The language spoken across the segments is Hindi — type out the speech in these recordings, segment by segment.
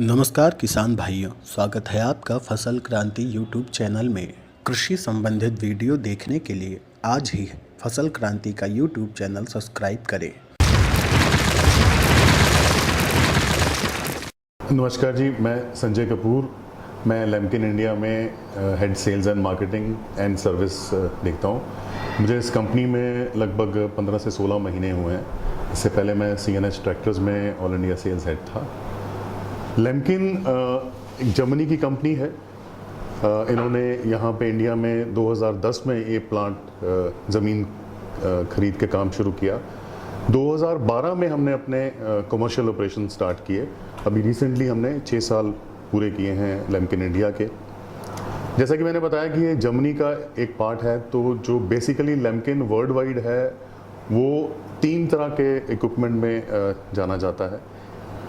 नमस्कार किसान भाइयों, स्वागत है आपका फसल क्रांति यूट्यूब चैनल में। कृषि संबंधित वीडियो देखने के लिए आज ही फसल क्रांति का यूट्यूब चैनल सब्सक्राइब करें। नमस्कार जी, मैं संजय कपूर। मैं लैम्किन इंडिया में head sales and marketing and service देखता हूँ। मुझे इस कंपनी में लगभग 15 से 16 महीने हुए हैं। इससे पहले मैं CNH ट्रैक्टर्स में ऑल इंडिया सेल्स हेड था। लैम्किन एक जर्मनी की कंपनी है। इन्होंने यहाँ पे इंडिया में 2010 में ये प्लांट ज़मीन खरीद के काम शुरू किया। 2012 में हमने अपने कमर्शियल ऑपरेशन स्टार्ट किए। अभी रिसेंटली हमने 6 साल पूरे किए हैं लैम्किन इंडिया के। जैसा कि मैंने बताया कि ये जर्मनी का एक पार्ट है, तो जो बेसिकली लैम्किन वर्ल्ड वाइड है वो 3 तरह के इक्विपमेंट में जाना जाता है।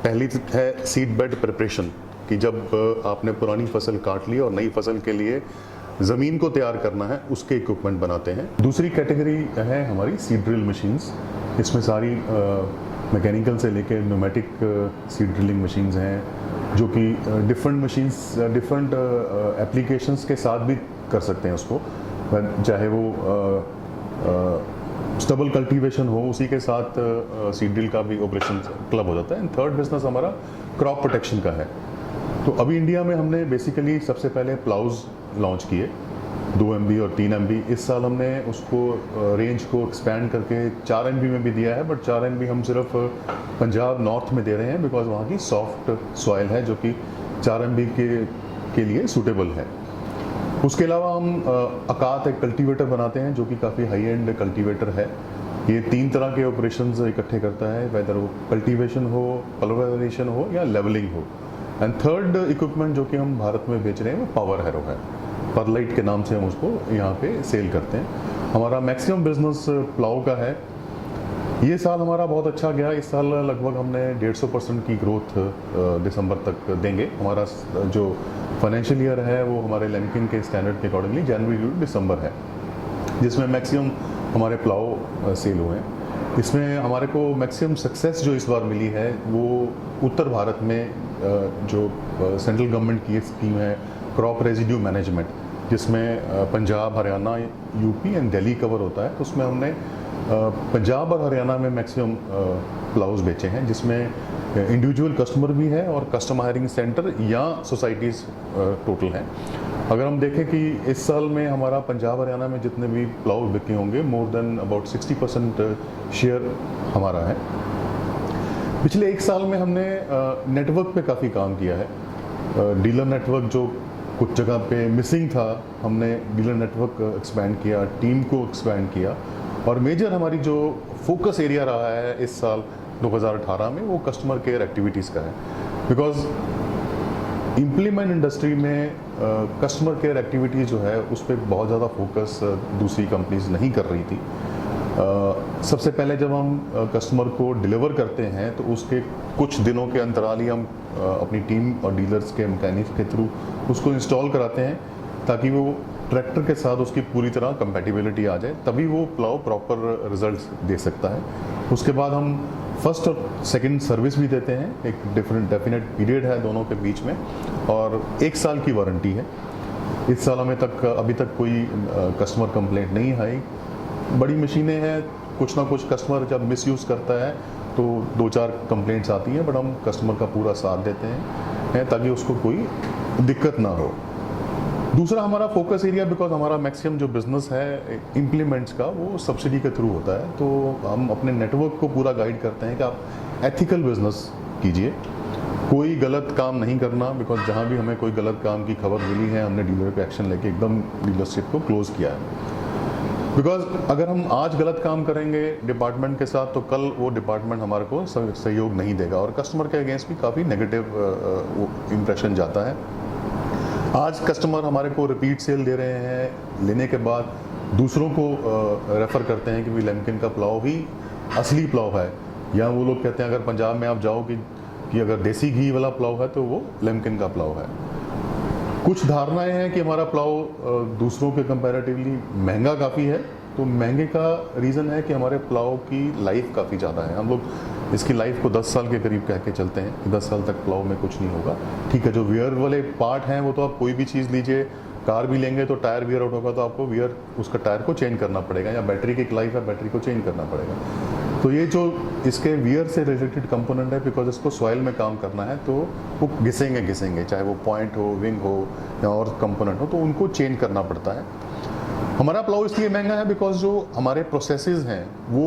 पहली है सीड बेड प्रिपरेशन, कि जब आपने पुरानी फसल काट ली और नई फसल के लिए ज़मीन को तैयार करना है, उसके इक्विपमेंट बनाते हैं। दूसरी कैटेगरी है हमारी सीड ड्रिल मशीन्स। इसमें सारी मैकेनिकल से लेके न्यूमेटिक सीड ड्रिलिंग मशीन्स हैं, जो कि डिफरेंट मशीन्स डिफरेंट एप्लीकेशंस के साथ भी कर सकते हैं उसको, चाहे वो स्टबल कल्टीवेशन हो, उसी के साथ सीड ड्रिल का भी ऑपरेशन क्लब हो जाता है। एंड थर्ड बिजनेस हमारा क्रॉप प्रोटेक्शन का है। तो अभी इंडिया में हमने बेसिकली सबसे पहले प्लाउज लॉन्च किए 2 MB और 3 MB। इस साल हमने उसको रेंज को एक्सपैंड करके 4 MB में भी दिया है, बट 4 MB हम सिर्फ पंजाब नॉर्थ में दे रहे हैं, बिकॉज वहाँ की सॉफ्ट सॉइल है जो कि 4 MB के लिए सूटेबल है। उसके अलावा हम अकात एक कल्टीवेटर बनाते हैं, जो कि काफ़ी हाई एंड कल्टीवेटर है। ये 3 तरह के ऑपरेशंस इकट्ठे करता है, वेदर वो कल्टीवेशन हो, पल्वराइजेशन हो या लेवलिंग हो। एंड थर्ड इक्विपमेंट जो कि हम भारत में बेच रहे हैं वो पावर हैरो है। परलाइट के नाम से हम उसको यहाँ पे सेल करते हैं। हमारा मैक्सिमम बिजनेस प्लाव का है। ये साल हमारा बहुत अच्छा गया। इस साल लगभग हमने 150% की ग्रोथ दिसंबर तक देंगे। हमारा जो फाइनेंशियल ईयर है वो हमारे लैम्किन के स्टैंडर्ड के अकॉर्डिंगली जनवरी टू दिसंबर है, जिसमें मैक्सिमम हमारे प्लाव सेल हुए हैं। इसमें हमारे को मैक्सिमम सक्सेस जो इस बार मिली है वो उत्तर भारत में जो सेंट्रल गवर्नमेंट की स्कीम है क्रॉप रेजिड्यू मैनेजमेंट, जिसमें Punjab, Haryana, UP and Delhi cover होता है। तो उसमें हमने पंजाब और हरियाणा में मैक्सिमम प्लाउज बेचे हैं, जिसमें इंडिविजुअल कस्टमर भी है और कस्टम हायरिंग सेंटर या सोसाइटीज़ टोटल हैं। अगर हम देखें कि इस साल में हमारा पंजाब हरियाणा में जितने भी प्लाउज बिके होंगे, मोर देन अबाउट 60% शेयर हमारा है। पिछले 1 साल में हमने नेटवर्क पे काफ़ी काम किया है। डीलर नेटवर्क जो कुछ जगह पे मिसिंग था, हमने डीलर नेटवर्क एक्सपैंड किया, टीम को एक्सपैंड किया। और मेजर हमारी जो फोकस एरिया रहा है इस साल 2018 में वो कस्टमर केयर एक्टिविटीज़ का है, बिकॉज इम्प्लीमेंट इंडस्ट्री में कस्टमर केयर एक्टिविटीज़ जो है उस पर बहुत ज़्यादा फोकस दूसरी कंपनीज नहीं कर रही थी। सबसे पहले जब हम कस्टमर को डिलीवर करते हैं तो उसके कुछ दिनों के अंतराल ही हम अपनी टीम और डीलर्स के मैकेनिक्स के थ्रू उसको इंस्टॉल कराते हैं, ताकि वो ट्रैक्टर के साथ उसकी पूरी तरह कंपैटिबिलिटी आ जाए, तभी वो प्लाव प्रॉपर रिजल्ट्स दे सकता है। उसके बाद हम फर्स्ट और सेकंड सर्विस भी देते हैं। एक डिफरेंट डेफिनेट पीरियड है दोनों के बीच में, और 1 साल की वारंटी है। इस साल अभी तक कोई कस्टमर कंप्लेंट नहीं आई। बड़ी मशीनें हैं, कुछ ना कुछ कस्टमर जब मिसयूज़ करता है तो 2-4 कंप्लेंट्स आती हैं, बट हम कस्टमर का पूरा साथ देते हैं ताकि उसको कोई दिक्कत ना हो। दूसरा हमारा फोकस एरिया, बिकॉज हमारा मैक्सिमम जो बिज़नेस है इम्प्लीमेंट्स का वो सब्सिडी के थ्रू होता है, तो हम अपने नेटवर्क को पूरा गाइड करते हैं कि आप एथिकल बिजनेस कीजिए, कोई गलत काम नहीं करना। बिकॉज जहाँ भी हमें कोई गलत काम की खबर मिली है, हमने डीलर पे एक्शन लेके एकदम डीलरशिप को क्लोज़ किया है। बिकॉज अगर हम आज गलत काम करेंगे डिपार्टमेंट के साथ, तो कल वो डिपार्टमेंट हमारे को सहयोग नहीं देगा और कस्टमर के अगेंस्ट भी काफ़ी नेगेटिव इम्प्रेशन जाता है। आज कस्टमर हमारे को रिपीट सेल दे रहे हैं, लेने के बाद दूसरों को रेफ़र करते हैं कि भी लैम्किन का प्लाव ही असली प्लाव है, या वो लोग कहते हैं अगर पंजाब में आप जाओ कि अगर देसी घी वाला प्लाव है तो वो लैम्किन का प्लाव है। कुछ धारणाएं हैं कि हमारा प्लाव दूसरों के कंपैरेटिवली महंगा काफ़ी है, तो महंगे का रीज़न है कि हमारे प्लाव की लाइफ काफ़ी ज़्यादा है। हम लोग इसकी लाइफ को 10 साल के करीब कह के चलते हैं कि 10 साल तक प्लाव में कुछ नहीं होगा। ठीक है, जो वियर वाले पार्ट हैं वो तो आप कोई भी चीज़ लीजिए, कार भी लेंगे तो टायर वियर आउट होगा तो आपको वियर उसका टायर को चेंज करना पड़ेगा, या बैटरी की लाइफ है बैटरी को चेंज करना पड़ेगा। तो ये जो इसके वियर से रिलेटेड कंपोनेंट है, बिकॉज इसको सॉइल में काम करना है तो वो घिसेंगे, चाहे वो पॉइंट हो, विंग हो या और कंपोनेंट हो, तो उनको चेंज करना पड़ता है। हमारा प्लाव इसलिए महंगा है बिकॉज जो हमारे प्रोसेसेस हैं वो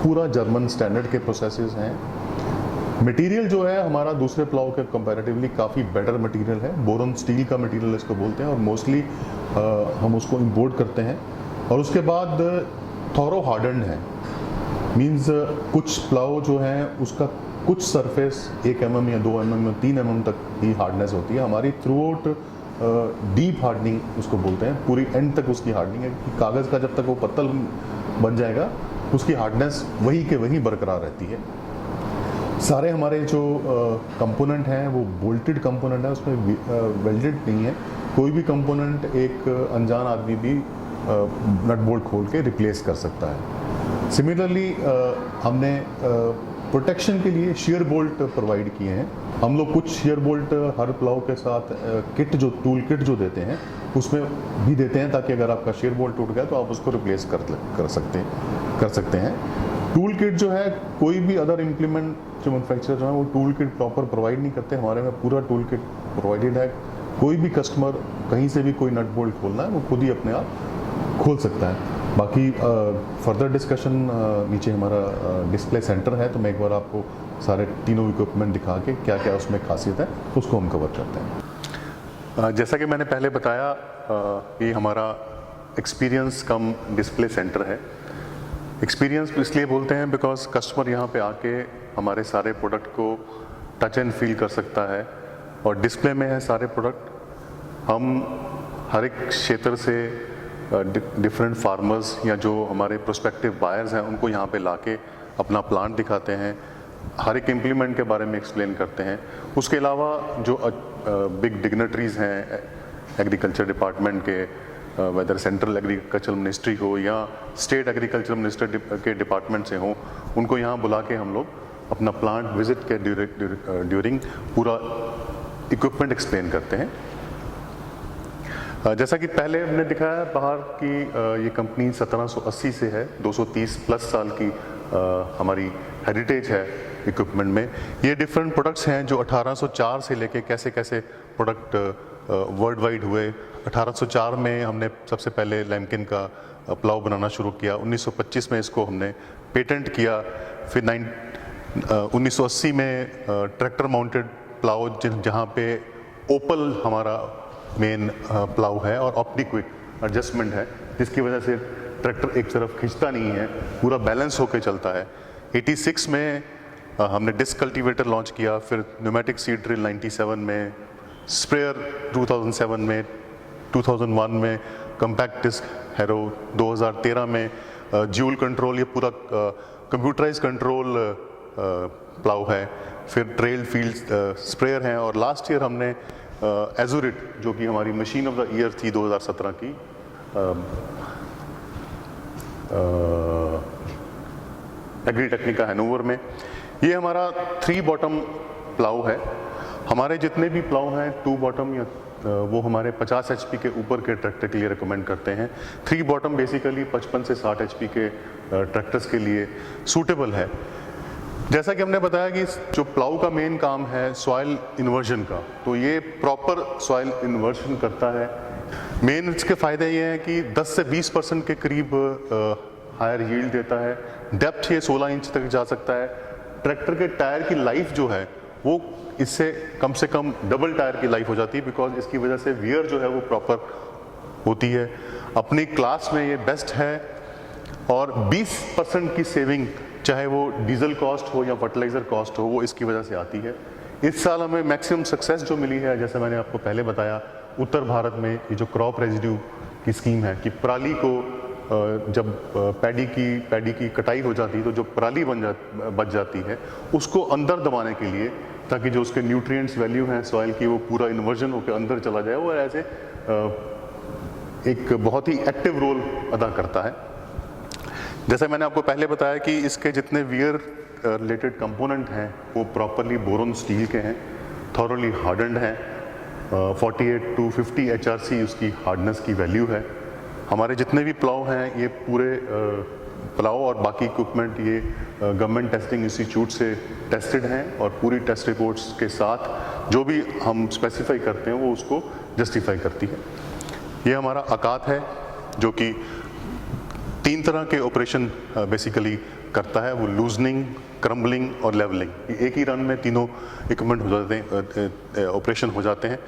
पूरा जर्मन स्टैंडर्ड के प्रोसेसेस हैं। मटेरियल जो है हमारा दूसरे प्लाव के कंपैरेटिवली काफ़ी बेटर मटेरियल है, बोरन स्टील का मटेरियल इसको बोलते हैं, और मोस्टली हम उसको इंपोर्ट करते हैं। और उसके बाद थॉरो हार्डन्ड है, मींस कुछ प्लाव जो है उसका कुछ सरफेस 1 mm या 2 mm या 3 mm तक ही हार्डनेस होती है। हमारी थ्रू आउट डीप हार्डनिंग उसको बोलते हैं, पूरी एंड तक उसकी हार्डनिंग है कि कागज़ का जब तक वो पत्तल बन जाएगा उसकी हार्डनेस वही के वही बरकरार रहती है। सारे हमारे जो कंपोनेंट हैं वो बोल्टेड कंपोनेंट है, उसमें वेल्डेड नहीं है। कोई भी कंपोनेंट एक अनजान आदमी भी नट बोल्ट खोल के रिप्लेस कर सकता है। सिमिलरली हमने प्रोटेक्शन के लिए शेयर बोल्ट प्रोवाइड किए हैं। हम लोग कुछ शेयर बोल्ट हर प्लाव के साथ किट जो टूल किट जो देते हैं उसमें भी देते हैं, ताकि अगर आपका शेयर बोल्ट टूट गया तो आप उसको रिप्लेस कर सकते हैं। टूल किट जो है कोई भी अदर इम्प्लीमेंट जो मैन्युफैक्चरर जो है वो टूल किट प्रॉपर प्रोवाइड नहीं करते, हमारे में पूरा टूल किट प्रोवाइडेड है। कोई भी कस्टमर कहीं से भी कोई नट बोल्ट खोलना है वो खुद ही अपने आप खोल सकता है। बाकी फर्दर डिस्कशन नीचे हमारा डिस्प्ले सेंटर है, तो मैं एक बार आपको सारे तीनों इक्विपमेंट दिखा के क्या क्या उसमें खासियत है उसको हम कवर करते हैं। जैसा कि मैंने पहले बताया, ये हमारा एक्सपीरियंस कम डिस्प्ले सेंटर है। एक्सपीरियंस इसलिए बोलते हैं बिकॉज कस्टमर यहाँ पे आके हमारे सारे प्रोडक्ट को टच एंड फील कर सकता है, और डिस्प्ले में है सारे प्रोडक्ट। हम हर एक क्षेत्र से डिफरेंट फार्मर्स या जो हमारे प्रोस्पेक्टिव बायर्स हैं उनको यहाँ पे लाके अपना प्लांट दिखाते हैं, हर एक इम्प्लीमेंट के बारे में एक्सप्लेन करते हैं। उसके अलावा जो बिग डिग्नेटरीज हैं एग्रीकल्चर डिपार्टमेंट के, वेदर सेंट्रल एग्रीकल्चर मिनिस्ट्री हो या स्टेट एग्रीकल्चर मिनिस्टर के डिपार्टमेंट से हो, उनको यहाँ बुला के हम लोग अपना प्लांट विजिट के ड्यूरिंग पूरा इक्विपमेंट एक्सप्लेन करते हैं। जैसा कि पहले हमने दिखाया बाहर की ये कंपनी 1780 से है, 230 प्लस साल की हमारी हेरिटेज है इक्विपमेंट में। ये डिफरेंट प्रोडक्ट्स हैं जो 1804 से लेके कैसे कैसे प्रोडक्ट वर्ल्ड वाइड हुए। 1804 में हमने सबसे पहले लैम्किन का प्लाव बनाना शुरू किया, 1925 में इसको हमने पेटेंट किया, फिर 1980 में ट्रैक्टर माउंटेड प्लाव जहाँ पे ओपल हमारा मेन प्लाव है और ऑप्टिक्विक एडजस्टमेंट है, जिसकी वजह से ट्रैक्टर एक तरफ खींचता नहीं है, पूरा बैलेंस होकर चलता है। 86 में हमने डिस्क कल्टीवेटर लॉन्च किया, फिर न्यूमेटिक सीड ड्रिल 97 में, स्प्रेयर 2007 में, 2001 में कम्पैक्ट डिस्क हैरो, 2013 में ज्यूल कंट्रोल, ये पूरा कंप्यूटराइज कंट्रोल प्लाव है, फिर ट्रेल फील्ड स्प्रेयर हैं, और लास्ट ईयर हमने एजुरिट जो कि हमारी मशीन ऑफ द ईयर थी 2017 की, एग्री टेक्निका हैनोवर में। ये हमारा 3 बॉटम प्लाव है। हमारे जितने भी प्लाव हैं 2 बॉटम या वो हमारे 50 HP के ऊपर के ट्रैक्टर के लिए रिकमेंड करते हैं। 3 बॉटम बेसिकली 55 से 60 HP के ट्रैक्टर्स के लिए सूटेबल है। जैसा कि हमने बताया कि जो प्लाव का मेन काम है सॉइल इन्वर्जन का, तो ये प्रॉपर सॉइल इन्वर्जन करता है। मेन इसके फ़ायदे ये हैं कि 10 से 20% के करीब हायर यील्ड देता है। डेप्थ ये 16 इंच तक जा सकता है। ट्रैक्टर के टायर की लाइफ जो है वो इससे कम से कम डबल टायर की लाइफ हो जाती है, बिकॉज इसकी वजह से वियर जो है वो प्रॉपर होती है। अपनी क्लास में ये बेस्ट है, और 20% की सेविंग चाहे वो डीजल कॉस्ट हो या फर्टिलाइज़र कॉस्ट हो वो इसकी वजह से आती है। इस साल हमें मैक्सिमम सक्सेस जो मिली है, जैसे मैंने आपको पहले बताया, उत्तर भारत में ये जो क्रॉप रेजिड्यू की स्कीम है कि पराली को जब पैडी की कटाई हो जाती है तो जो पराली बच जाती है उसको अंदर दबाने के लिए, ताकि जो उसके न्यूट्रिएंट्स वैल्यू हैं सॉइल की वो पूरा इन्वर्जन होकर अंदर चला जाए, और ऐसे एक बहुत ही एक्टिव रोल अदा करता है। जैसे मैंने आपको पहले बताया कि इसके जितने वियर रिलेटेड कंपोनेंट हैं वो प्रॉपरली बोरोन स्टील के हैं, थॉरली हार्डन्ड हैं, 48 to 50 HRC उसकी हार्डनेस की वैल्यू है। हमारे जितने भी प्लाव हैं ये पूरे प्लाव और बाकी इक्विपमेंट ये गवर्नमेंट टेस्टिंग इंस्टीट्यूट से टेस्टेड हैं और पूरी टेस्ट रिपोर्ट्स के साथ जो भी हम स्पेसिफाई करते हैं वो उसको जस्टिफाई करती है। ये हमारा अकात है जो कि 3 तरह के ऑपरेशन बेसिकली करता है, वो लूजनिंग, क्रम्बलिंग और लेवलिंग। एक ही रन में तीनों इक्विपमेंट हो जाते हैं, ऑपरेशन हो जाते हैं।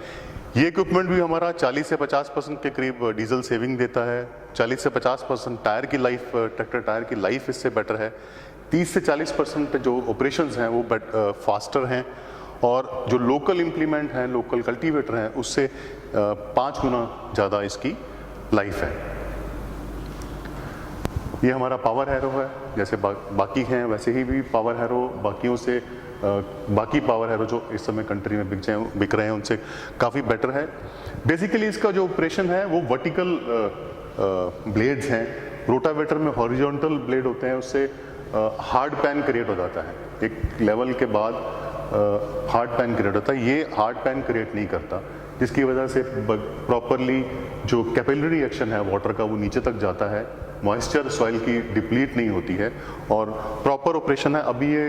ये इक्विपमेंट भी हमारा 40 से 50% के करीब डीजल सेविंग देता है, 40 से 50% टायर की लाइफ, ट्रैक्टर टायर की लाइफ इससे बेटर है, 30 से 40% जो ऑपरेशंस हैं वो फास्टर हैं और जो लोकल इम्प्लीमेंट हैं, लोकल कल्टीवेटर हैं उससे 5 गुना ज़्यादा इसकी लाइफ है। ये हमारा पावर हैरो है, जैसे बाकी हैं वैसे ही भी पावर हैरो बाकियों से बाकी पावर हैरो जो इस समय कंट्री में बिक रहे हैं उनसे काफ़ी बेटर है। बेसिकली इसका जो ऑपरेशन है वो वर्टिकल ब्लेड्स हैं, रोटावेटर में हॉरिजॉन्टल ब्लेड होते हैं, उससे हार्ड पैन क्रिएट हो जाता है। एक लेवल के बाद हार्ड पैन क्रिएट होता है, ये हार्ड पैन क्रिएट नहीं करता, जिसकी वजह से प्रॉपरली जो कैपिलरी एक्शन है वाटर का वो नीचे तक जाता है, मॉइस्चर सॉइल की डिप्लीट नहीं होती है और प्रॉपर ऑपरेशन है। अभी ये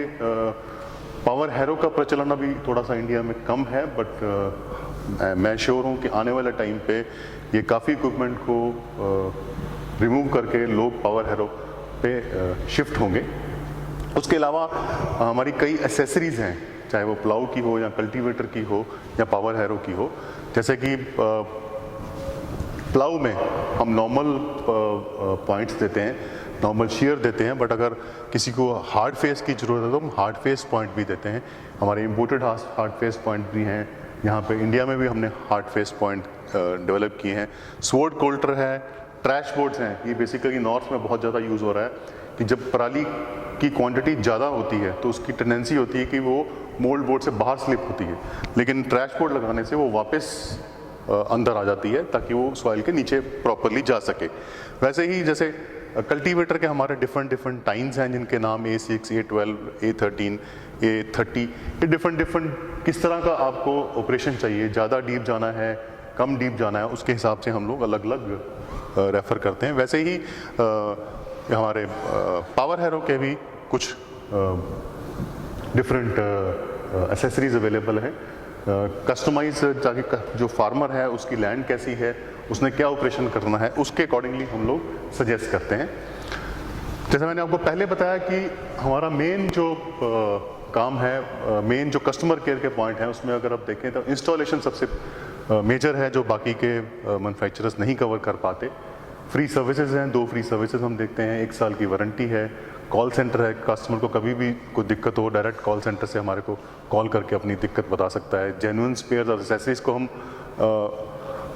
पावर हैरो का प्रचलन अभी थोड़ा सा इंडिया में कम है, बट मैं श्योर हूँ कि आने वाले टाइम पे ये काफ़ी इक्विपमेंट को रिमूव करके लोग पावर हैरो पे शिफ्ट होंगे। उसके अलावा हमारी कई एसेसरीज़ हैं, चाहे वो प्लाऊ की हो या कल्टीवेटर की हो या पावर हैरो की हो। जैसे कि प्लाऊ में हम नॉर्मल पॉइंट्स देते हैं, नॉर्मल शेयर देते हैं, बट अगर किसी को हार्ड फेस की ज़रूरत है तो हम हार्ड फेस पॉइंट भी देते हैं। हमारे इम्पोर्टेड हार्ड फेस पॉइंट भी हैं, यहाँ पे इंडिया में भी हमने हार्ड फेस पॉइंट डेवलप किए हैं। स्वॉर्ड कोल्टर है, ट्रैश बोर्ड्स हैं, ये बेसिकली नॉर्थ में बहुत ज़्यादा यूज़ हो रहा है कि जब पराली की क्वांटिटी ज़्यादा होती है तो उसकी टेंडेंसी होती है कि वो मोल्ड बोर्ड से बाहर स्लिप होती है, लेकिन ट्रैश बोर्ड लगाने से वो वापस अंदर आ जाती है ताकि वो सॉइल के नीचे प्रॉपरली जा सके। वैसे ही जैसे कल्टीवेटर के हमारे डिफरेंट टाइम्स हैं जिनके नाम A6, A12, A13, A30, ये डिफरेंट किस तरह का आपको ऑपरेशन चाहिए, ज़्यादा डीप जाना है, कम डीप जाना है, उसके हिसाब से हम लोग अलग अलग रेफ़र करते हैं। वैसे ही हमारे पावर हैरो के भी कुछ डिफरेंट एसेसरीज अवेलेबल हैं, कस्टमाइज, ताकि जो फार्मर है उसकी लैंड कैसी है, उसने क्या ऑपरेशन करना है, उसके अकॉर्डिंगली हम लोग सजेस्ट करते हैं। जैसे मैंने आपको पहले बताया कि हमारा मेन जो काम है, मेन जो कस्टमर केयर के पॉइंट हैं, उसमें अगर आप देखें तो इंस्टॉलेशन सबसे मेजर है जो बाकी के मैन्युफैक्चरर्स नहीं कवर कर पाते। फ्री सर्विसेज हैं, 2 फ्री सर्विसेज हम देखते हैं, 1 साल की वारंटी है, कॉल सेंटर है, कस्टमर को कभी भी कोई दिक्कत हो डायरेक्ट कॉल सेंटर से हमारे को कॉल करके अपनी दिक्कत बता सकता है। जेन्युइन स्पेयर्स और एक्सेसरीज को हम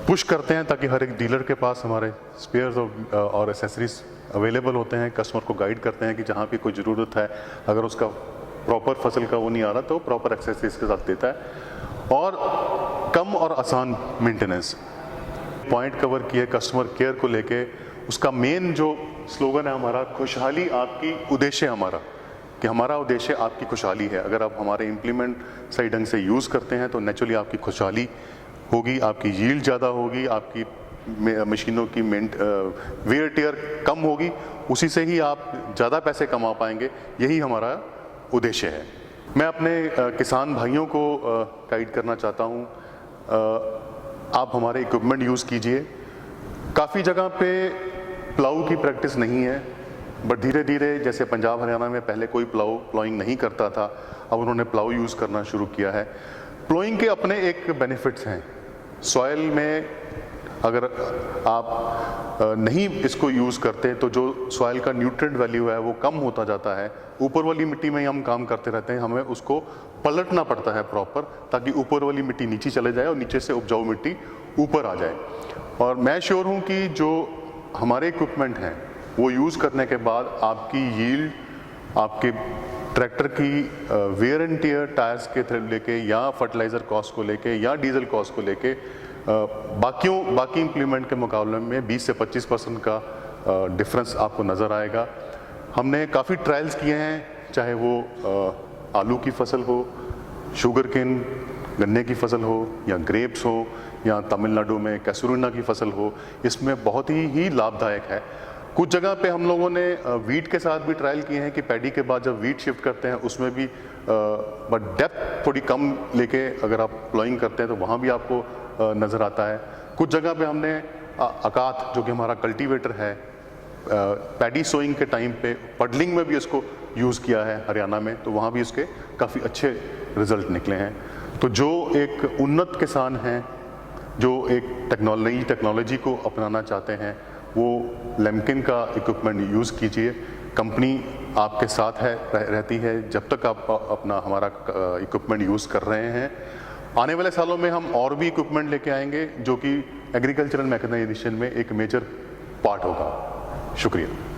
पुश करते हैं ताकि हर एक डीलर के पास हमारे स्पेयर्स और एक्सेसरीज अवेलेबल होते हैं। कस्टमर को गाइड करते हैं कि जहाँ भी कोई ज़रूरत है, अगर उसका प्रॉपर फसल का वो नहीं आ रहा तो प्रॉपर एक्सेसरीज के साथ देता है। और कम और आसान मेंटेनेंस पॉइंट कवर किए कस्टमर केयर को लेके। उसका मेन जो स्लोगन है हमारा, खुशहाली आपकी उद्देश्य हमारा, कि हमारा उद्देश्य आपकी खुशहाली है। अगर आप हमारे इम्प्लीमेंट सही ढंग से यूज़ करते हैं तो नेचुरली आपकी खुशहाली होगी, आपकी यील्ड ज़्यादा होगी, आपकी मशीनों की वेयर टियर कम होगी, उसी से ही आप ज़्यादा पैसे कमा पाएंगे। यही हमारा उद्देश्य है। मैं अपने किसान भाइयों को गाइड करना चाहता हूँ, आप हमारे इक्विपमेंट यूज़ कीजिए। काफ़ी जगह पे प्लाऊ की प्रैक्टिस नहीं है, बट धीरे धीरे जैसे पंजाब हरियाणा में पहले कोई प्लाइंग नहीं करता था, अब उन्होंने प्लाऊ यूज़ करना शुरू किया है। प्लाइंग के अपने एक बेनिफिट्स हैं। सॉइल में अगर आप नहीं इसको यूज़ करते तो जो सॉइल का न्यूट्रिएंट वैल्यू है वो कम होता जाता है। ऊपर वाली मिट्टी में ही हम काम करते रहते हैं, हमें उसको पलटना पड़ता है प्रॉपर, ताकि ऊपर वाली मिट्टी नीचे चले जाए और नीचे से उपजाऊ मिट्टी ऊपर आ जाए। और मैं श्योर हूँ कि जो हमारे इक्विपमेंट हैं वो यूज़ करने के बाद आपकी यील्ड, आपके ट्रैक्टर की वेयर एंड टियर टायर्स के लेके, या फर्टिलाइज़र कॉस्ट को लेके, या डीजल कॉस्ट को लेके बाकी इम्प्लीमेंट के मुकाबले में 20 से 25% का डिफरेंस आपको नज़र आएगा। हमने काफ़ी ट्रायल्स किए हैं, चाहे वो आलू की फसल हो, शुगर केन गन्ने की फसल हो, या ग्रेप्स हो, या तमिलनाडु में कैसुरिना की फसल हो, इसमें बहुत ही लाभदायक है। कुछ जगह पे हम लोगों ने वीट के साथ भी ट्रायल किए हैं कि पैडी के बाद जब वीट शिफ्ट करते हैं उसमें भी बट डेप्थ थोड़ी कम लेके अगर आप प्लॉइंग करते हैं तो वहाँ भी आपको नज़र आता है। कुछ जगह पे हमने अकात जो कि हमारा कल्टीवेटर है, पैडी सोइंग के टाइम पे पडलिंग में भी इसको यूज़ किया है हरियाणा में, तो वहाँ भी इसके काफ़ी अच्छे रिजल्ट निकले हैं। तो जो एक उन्नत किसान हैं, जो एक टेक्नोलॉजी को अपनाना चाहते हैं, वो लेमकिन का इक्विपमेंट यूज़ कीजिए। कंपनी आपके साथ रहती है जब तक आप अपना हमारा इक्विपमेंट यूज़ कर रहे हैं। आने वाले सालों में हम और भी इक्विपमेंट लेके आएंगे जो कि एग्रीकल्चरल मैकेनाइजेशन में एक मेजर पार्ट होगा। शुक्रिया।